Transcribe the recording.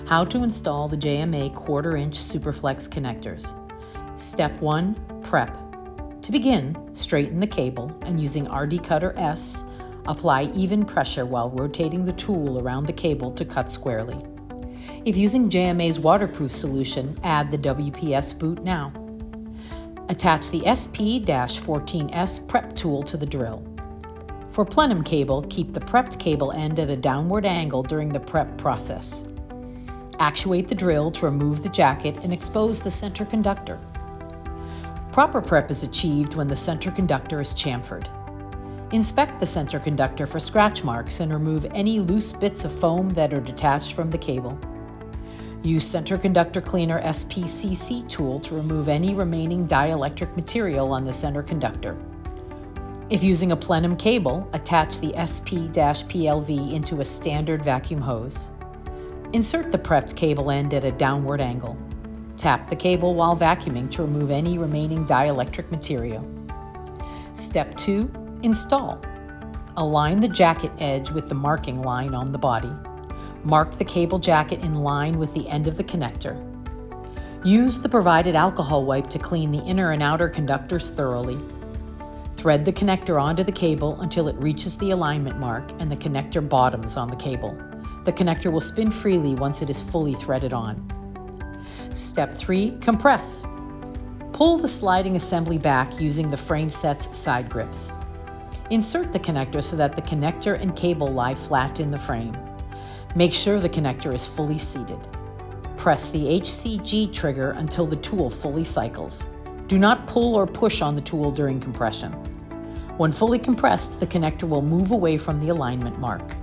How to install the JMA 1/4-inch Superflex connectors. Step 1. Prep. To begin, straighten the cable and using RD Cutter S, apply even pressure while rotating the tool around the cable to cut squarely. If using JMA's waterproof solution, add the WPS boot now. Attach the SP-14S prep tool to the drill. For plenum cable, keep the prepped cable end at a downward angle during the prep process. Actuate the drill to remove the jacket and expose the center conductor. Proper prep is achieved when the center conductor is chamfered. Inspect the center conductor for scratch marks and remove any loose bits of foam that are detached from the cable. Use Center Conductor Cleaner SPCC tool to remove any remaining dielectric material on the center conductor. If using a plenum cable, attach the SP-PLV into a standard vacuum hose. Insert the prepped cable end at a downward angle. Tap the cable while vacuuming to remove any remaining dielectric material. Step 2. Install. Align the jacket edge with the marking line on the body. Mark the cable jacket in line with the end of the connector. Use the provided alcohol wipe to clean the inner and outer conductors thoroughly. Thread the connector onto the cable until it reaches the alignment mark and the connector bottoms on the cable. The connector will spin freely once it is fully threaded on. Step 3. Compress. Pull the sliding assembly back using the frameset's side grips. Insert the connector so that the connector and cable lie flat in the frame. Make sure the connector is fully seated. Press the HCG trigger until the tool fully cycles. Do not pull or push on the tool during compression. When fully compressed, the connector will move away from the alignment mark.